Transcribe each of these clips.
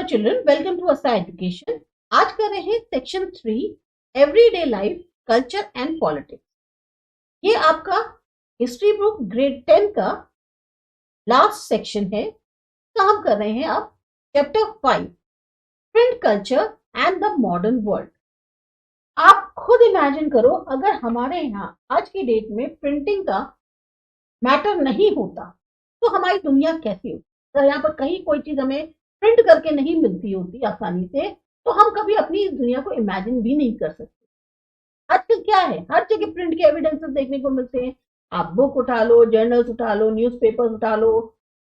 Children, welcome to Asta education. आज कर रहे हैं section 3 everyday life, culture and politics. ये आपका हिस्ट्री बुक ग्रेड 10 का लास्ट सेक्शन है। तो हम कर रहे हैं अब chapter 5 print culture and the modern world. आप खुद इमेजिन करो, अगर हमारे यहाँ आज की डेट में प्रिंटिंग का मैटर नहीं होता तो हमारी दुनिया कैसी होती। अगर यहाँ पर कहीं कोई चीज हमें प्रिंट करके नहीं मिलती होती आसानी से, तो हम कभी अपनी इस दुनिया को इमेजिन भी नहीं कर सकते। आजकल क्या है, हर जगह प्रिंट के एविडेंसेस देखने को मिलते हैं। आप बुक उठा लो, जर्नल्स उठा लो, न्यूज़पेपर्स उठा लो,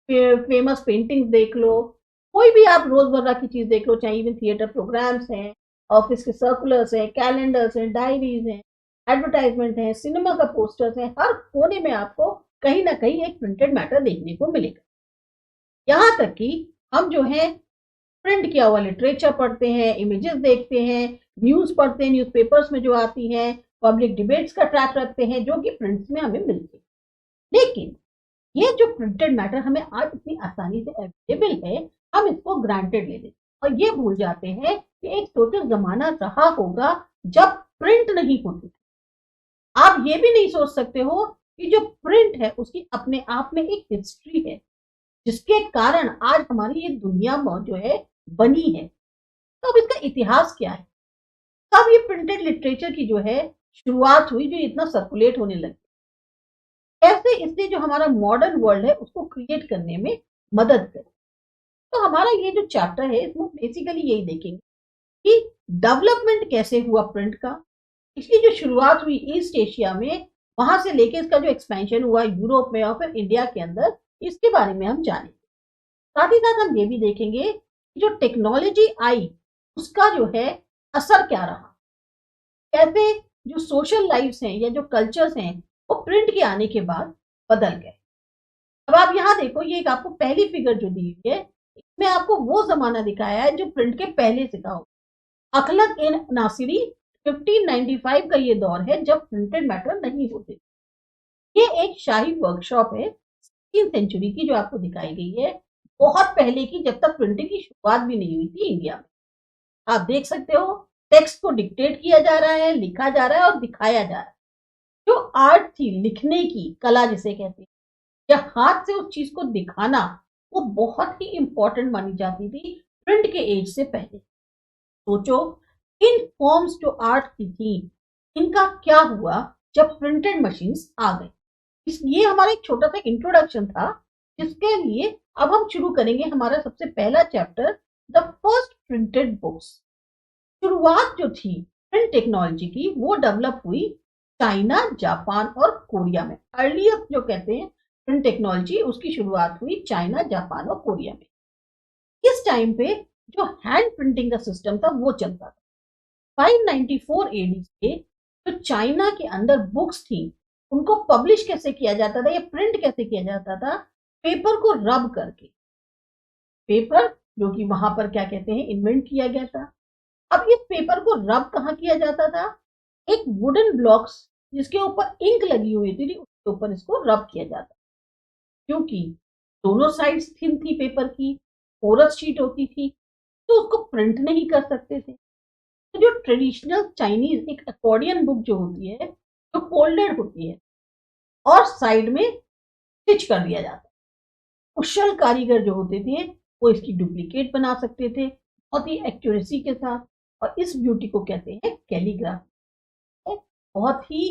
फेमस पेंटिंग्स देख लो, कोई भी आप रोजमर्रा की चीज देख लो, चाहे इवन थिएटर प्रोग्राम्स हैं, ऑफिस के सर्कुलर्स हैं, कैलेंडर्स हैं, डायरीज हैं, एडवर्टाइजमेंट हैं, सिनेमा का पोस्टर्स हैं, हर कोने में आपको कहीं ना कहीं एक प्रिंटेड मैटर देखने को मिलेगा। यहाँ तक कि हम जो है प्रिंट किया हुआ लिटरेचर पढ़ते हैं, इमेजेस देखते हैं, न्यूज पढ़ते हैं, न्यूज़पेपर्स में जो आती हैं, पब्लिक डिबेट्स का ट्रैक रखते हैं जो कि प्रिंट्स में हमें मिलती है। लेकिन ये जो प्रिंटेड मैटर हमें आज इतनी आसानी से अवेलेबल है, हम इसको ग्रांटेड ले लेते हैं और ये भूल जाते हैं कि एक सोचो जमाना रहा होगा जब प्रिंट नहीं होती थी। आप ये भी नहीं सोच सकते हो कि जो प्रिंट है उसकी अपने आप में एक हिस्ट्री है, जिसके कारण आज हमारी ये दुनिया जो है बनी है। तो अब इसका इतिहास क्या है, कब ये प्रिंटेड लिटरेचर की जो है शुरुआत हुई, जो इतना सर्कुलेट होने लगी, कैसे इसने जो हमारा मॉडर्न वर्ल्ड है उसको क्रिएट करने में मदद करी। तो हमारा ये जो चैप्टर है इसमें बेसिकली यही देखेंगे कि डेवलपमेंट कैसे हुआ प्रिंट का, इसकी जो शुरुआत हुई ईस्ट एशिया में, वहां से लेके इसका जो एक्सपेंशन हुआ यूरोप में और फिर इंडिया के अंदर, इसके बारे में हम जानेंगे। साथ ही साथ हम ये भी देखेंगे कि जो टेक्नोलॉजी आई उसका जो है असर क्या रहा, कैसे जो सोशल लाइफ्स हैं या जो कल्चर्स हैं वो प्रिंट के आने के बाद बदल गए। अब आप यहाँ देखो, ये एक आपको पहली फिगर जो दी हुई है, इसमें आपको वो जमाना दिखाया है जो प्रिंट के पहले से था। अखलक इन नासिरी 1595 का ये दौर है जब प्रिंटेड मैटर नहीं होते। ये एक शाही वर्कशॉप है 16वीं सेंचुरी की जो आपको दिखाई गई है, बहुत पहले की, जब तक प्रिंटिंग की शुरुआत भी नहीं हुई थी इंडिया में। आप देख सकते हो टेक्स्ट को डिक्टेट किया जा रहा है, लिखा जा रहा है और दिखाया जा रहा है। जो आर्ट थी, लिखने की कला जिसे कहते हैं, या हाथ से उस चीज को दिखाना, वो बहुत ही इंपॉर्टेंट मानी जाती थी प्रिंट के एज से पहले। सोचो इन फॉर्म्स जो आर्ट की थी, इनका क्या हुआ जब प्रिंटेड मशीन्स आ गई। ये हमारा एक छोटा सा इंट्रोडक्शन था, जिसके लिए अब हम शुरू करेंगे हमारा सबसे पहला chapter, the first printed books. शुरुआत जो थी प्रिंट टेक्नोलॉजी की वो डेवलप हुई चाइना, जापान और कोरिया में। अर्लियर जो कहते हैं प्रिंट टेक्नोलॉजी, उसकी शुरुआत हुई चाइना, जापान और कोरिया में। इस टाइम पे जो हैंड प्रिंटिंग का सिस्टम था वो चलता था। 594 एडी से जो चाइना के अंदर बुक्स थी उनको पब्लिश कैसे किया जाता था या प्रिंट कैसे किया जाता था, पेपर को रब करके। पेपर जो कि वहां पर क्या कहते हैं इन्वेंट किया गया था। अब इस पेपर को रब कहाँ किया जाता था, एक वुडन ब्लॉक्स जिसके ऊपर इंक लगी हुई थी उसके ऊपर इसको रब किया जाता, क्योंकि दोनों साइड्स थिन थी पेपर की, पोरस शीट होती थी, तो उसको प्रिंट नहीं कर सकते थे। तो जो ट्रेडिशनल चाइनीज एक अकॉर्डियन बुक जो होती है, जो फोल्डेड होती है और साइड में स्टिच कर दिया जाता है, कुशल कारीगर जो होते थे वो इसकी डुप्लीकेट बना सकते थे बहुत ही एक्यूरेसी के साथ, और इस ब्यूटी को कहते हैं कैलीग्राफी। बहुत ही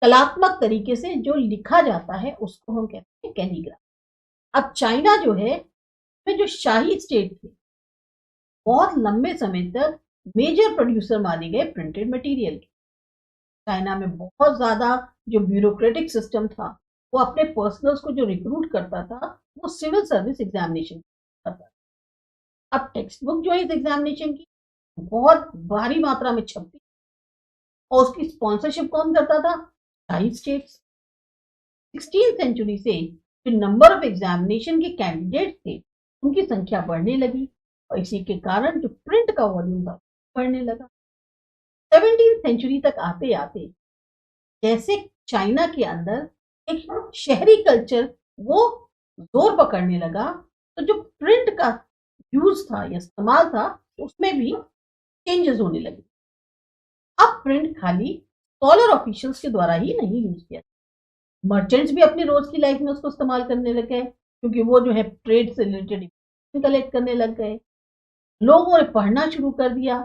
कलात्मक तरीके से जो लिखा जाता है उसको हम कहते हैं कैलीग्राफी। अब चाइना जो है में जो शाही स्टेट थी, बहुत लंबे समय तक मेजर प्रोड्यूसर माने गए प्रिंटेड मटेरियल के। चाइना में बहुत ज्यादा जो ब्यूरोक्रेटिक सिस्टम था, वो अपने पर्सनल्स को जो रिक्रूट करता था वो सिविल सर्विस एग्जामिनेशन करता था। अब टेक्स्ट बुक जो है इस एग्जामिनेशन की बहुत भारी मात्रा में छपती, और उसकी स्पॉन्सरशिप कौन करता था, शाही स्टेट्स। 16वीं सेंचुरी से जो नंबर ऑफ एग्जामिनेशन के कैंडिडेट थे उनकी संख्या बढ़ने लगी, और इसी के कारण जो प्रिंट का वॉल्यूम था बढ़ने लगा। 17वीं सेंचुरी तक आते आते जैसे चाइना के अंदर एक शहरी कल्चर वो जोर पकड़ने लगा, तो जो प्रिंट का यूज था या इस्तेमाल था उसमें भी चेंजेस होने लगे। अब प्रिंट खाली स्कॉलर ऑफिशियल्स के द्वारा ही नहीं यूज किया, मर्चेंट्स भी अपनी रोज की लाइफ में उसको इस्तेमाल करने लग गए, क्योंकि वो जो है ट्रेड से रिलेटेड कलेक्ट करने लग गए। लोगों ने पढ़ना शुरू कर दिया,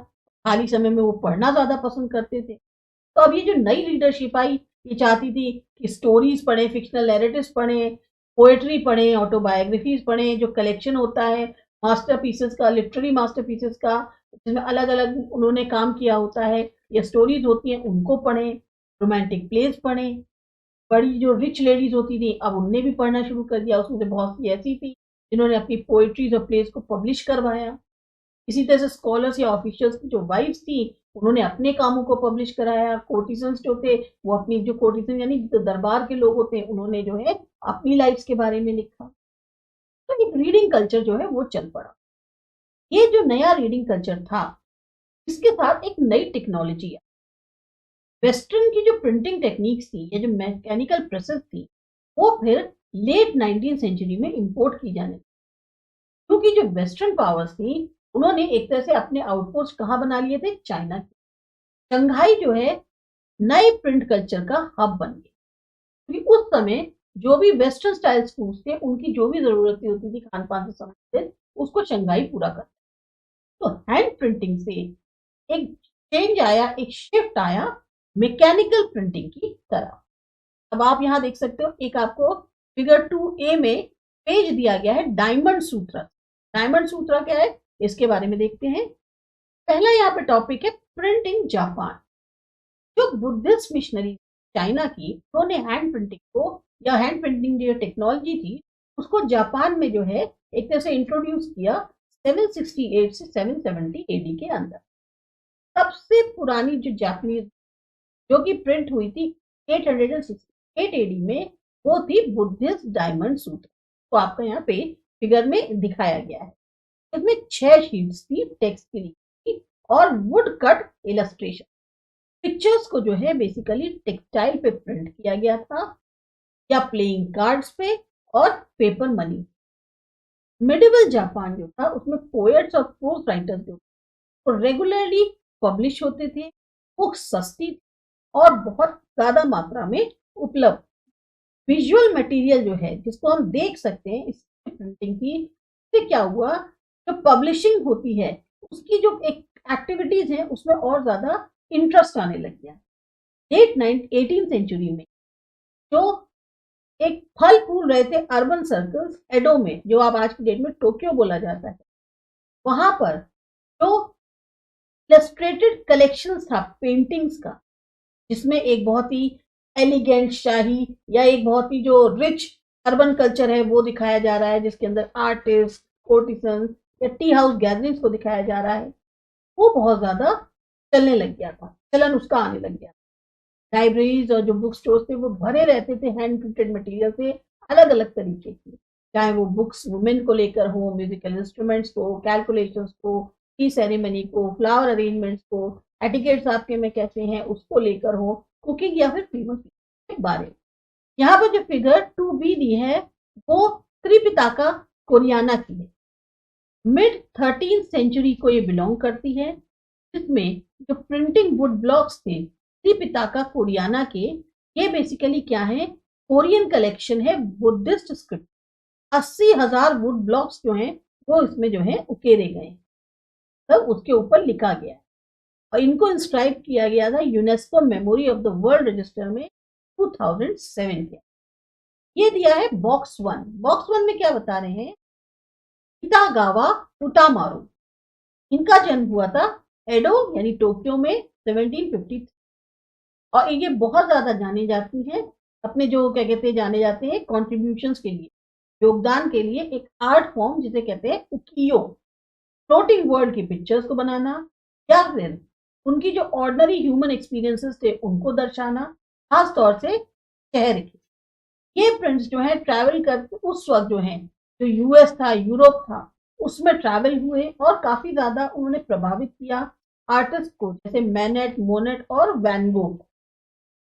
खाली समय में वो पढ़ना ज्यादा पसंद करते थे। तो अब ये जो नई लीडरशिप आई, ये चाहती थी कि स्टोरीज पढ़े, फिक्शनल नैरेटिव्स पढ़े, पोएट्री पढ़े, ऑटोबायोग्राफीज पढ़े, जो कलेक्शन होता है मास्टरपीसेस का, लिटरेरी मास्टरपीसेस का, जिसमें अलग अलग उन्होंने काम किया होता है, या स्टोरीज होती हैं उनको पढ़ें, रोमांटिक प्लेस पढ़ें। बड़ी जो रिच लेडीज होती थी अब उनने भी पढ़ना शुरू कर दिया, उसमें से बहुत सी ऐसी थी जिन्होंने अपनी पोएट्रीज और प्लेस को पब्लिश करवाया। इसी तरह से स्कॉलर्स या ऑफिशियल्स की जो वाइफ्स थी उन्होंने अपने कामों को पब्लिश कराया। कोर्टिजन्स जो थे वो अपनी, जो कोर्टिजन यानी जो दरबार के लोग होते हैं, उन्होंने जो है अपनी लाइफ्स के बारे में लिखा। तो एक रीडिंग कल्चर जो है वो चल पड़ा। ये जो नया रीडिंग कल्चर था, इसके साथ एक नई टेक्नोलॉजी है। वेस्टर्न की जो प्रिंटिंग टेक्निक्स थी या जो मैकेनिकल प्रेसेस थी, वो फिर लेट 19th सेंचुरी में इंपोर्ट की जाने, क्योंकि जो वेस्टर्न पावर्स थी उन्होंने एक तरह से अपने आउटपोस्ट कहाँ बना लिए थे, चाइना के। शंघाई जो है नए प्रिंट कल्चर का हब बन गया, क्योंकि उस समय जो भी वेस्टर्न स्टाइल स्कूल्स थे उनकी जो भी जरूरतें होती थी खान पान से संबंधित, उसको शंघाई पूरा करता। तो हैंड प्रिंटिंग से एक चेंज आया, एक शिफ्ट आया मैकेनिकल प्रिंटिंग की तरफ। अब आप यहां देख सकते हो, एक आपको फिगर 2A में पेज दिया गया है डायमंड सूत्र। डायमंड सूत्र क्या है इसके बारे में देखते हैं। पहला यहाँ पे टॉपिक है प्रिंट इन जापान। जो बुद्धिस्ट मिशनरी चाइना की, उन्होंने हैंड प्रिंटिंग को या हैंड प्रिंटिंग जो टेक्नोलॉजी थी उसको जापान में जो है एक तरह से इंट्रोड्यूस किया 768 से 770 एडी के अंदर। सबसे पुरानी जो जापानीज जो कि प्रिंट हुई थी 868 एडी में, वो थी बुद्धिस्ट डायमंड सूत्र। तो आपका यहाँ पे फिगर में दिखाया गया है। इसमें 6 शीट्स थी टेक्स्ट की लिखी और वुड कट इलस्ट्रेशन। पिक्चर्स को जो है बेसिकली टेक्सटाइल पे प्रिंट किया गया था या प्लेइंग कार्ड्स पे और पेपर मनी। मिडिवल जापान जो था उसमें पोएट्स और प्रोज राइटर्स जो तो रेगुलरली पब्लिश होते थे, बुक्स सस्ती थी और बहुत ज्यादा मात्रा में उपलब्ध। विजुअल मटेरियल जो है जिसको हम देख सकते हैं इस प्रिंटिंग की, इससे क्या हुआ, जो पब्लिशिंग होती है उसकी जो एक एक्टिविटीज है उसमें और ज्यादा इंटरेस्ट आने लग गया। लेट 18th सेंचुरी में जो एक फल फूल रहे थे अर्बन सर्कल्स एडो में, जो आप आज की डेट में टोक्यो बोला जाता है, वहां पर जो इलस्ट्रेटेड कलेक्शन था पेंटिंग्स का, जिसमें एक बहुत ही एलिगेंट शाही या एक बहुत ही जो रिच अर्बन कल्चर है वो दिखाया जा रहा है, जिसके अंदर आर्टिस्ट, कोर्टिसन या टी हाउस गैदरिंग्स को दिखाया जा रहा है, वो बहुत ज्यादा चलने लग गया था, चलन उसका आने लग गया। लाइब्रेरीज और जो बुक स्टोर्स थे वो भरे रहते थे हैंड प्रिंटेड मटेरियल से अलग अलग तरीके की, चाहे वो बुक्स वुमेन को लेकर हो, म्यूजिकल इंस्ट्रूमेंट्स को, कैलकुलेशंस को, टी सेरेमनी को, फ्लावर अरेंजमेंट्स को, एटिकेट्स आपके में कैसे हैं उसको लेकर हो, कुकिंग या फिर फेमस के बारे में। यहाँ पर जो फिगर 2B दी है वो त्रिपिताका कोरियाना की है। मिड 13th सेंचुरी को ये बिलोंग करती है, जिसमें जो प्रिंटिंग वुड ब्लॉक्स थे त्रिपिताका कोरियाना के, ये बेसिकली क्या है, कोरियन कलेक्शन है बुद्धिस्ट स्क्रिप्ट। 80,000 वुड ब्लॉक्स जो हैं वो इसमें जो है उकेरे गए, तब उसके ऊपर लिखा गया और इनको इंस्क्राइब किया गया था UNESCO memory of the world register में 2007 के। ये दिया है बॉक्स 1। बॉक्स 1 में क्या बता रहे हैं, कितागावा उटामारू, इनका जन्म हुआ था एडो यानी टोक्यो में 1753 और ये बहुत ज्यादा जाने जाती हैं अपने जो क्या कहते हैं, जाने जाते हैं कॉन्ट्रीब्यूशंस के लिए, योगदान के लिए, एक आर्ट फॉर्म जिसे कहते हैं उकियो, फ्लोटिंग वर्ल्ड की पिक्चर्स को बनाना या फिर उनकी जो ऑर्डिनरी ह्यूमन एक्सपीरियंसेस थे उनको दर्शाना, खास तौर से शहर के। ये प्रिंट्स जो है ट्रैवल करके उस वक्त जो है जो यूएस था, यूरोप था, उसमें ट्रैवल हुए और काफी ज्यादा उन्होंने प्रभावित किया आर्टिस्ट को, जैसे मैनेट, मोनेट और वैन गो।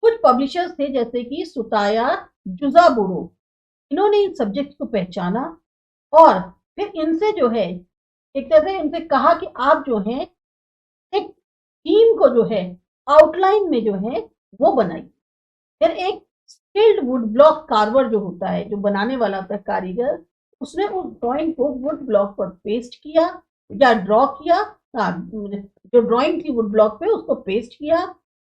कुछ पब्लिशर्स थे जैसे कि सुताया जुजाबुरो, इन्होंने इन सब्जेक्ट्स को पहचाना और फिर इनसे जो है एक तरह से उनसे कहा कि आप जो है एक थीम को जो है आउटलाइन में जो है वो बनाइए। फिर एक स्किल्ड वुड ब्लॉक कार्वर जो होता है, जो बनाने वाला होता है कारीगर, उसने उस ड्राइंग को वुड ब्लॉक पर पेस्ट किया या ड्रॉ किया। जो ड्राइंग थी वुड ब्लॉक पे उसको पेस्ट किया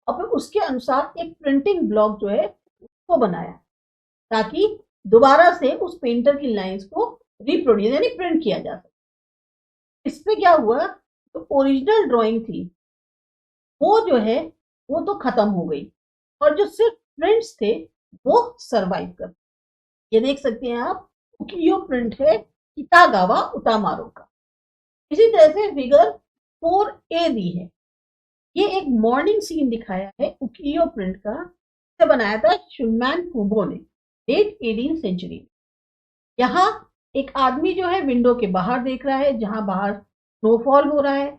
और फिर उसके अनुसार एक प्रिंटिंग ब्लॉक जो है उसको बनाया, ताकि दोबारा से उस पेंटर की लाइंस को रिप्रोड्यूस यानी प्रिंट किया जा सके। इसमें क्या हुआ, जो ओरिजिनल ड्राइंग थी वो जो है वो तो खत्म हो गई और जो सिर्फ प्रिंट्स थे वो सरवाइव कर। ये देख सकते हैं आप, उकियो प्रिंट है कितागावा उतामारो का। इसी तरह से फिगर 4A दी है। ये एक मॉर्निंग सीन दिखाया है उकियो प्रिंट का, इसे बनाया था शुनमैन कुबो ने लेट 18th सेंचुरी में। यहाँ एक आदमी जो है विंडो के बाहर देख रहा है, जहां बाहर स्नोफॉल हो रहा है,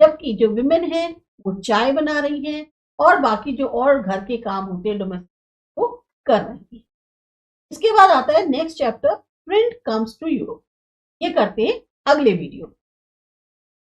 जबकि जो विमेन है वो चाय बना रही हैं और बाकी जो और घर के काम होते हैं डोमेस्टिक वो कर रही है। इसके बाद आता है next chapter, print comes to Europe. ये करते हैं अगले वीडियो।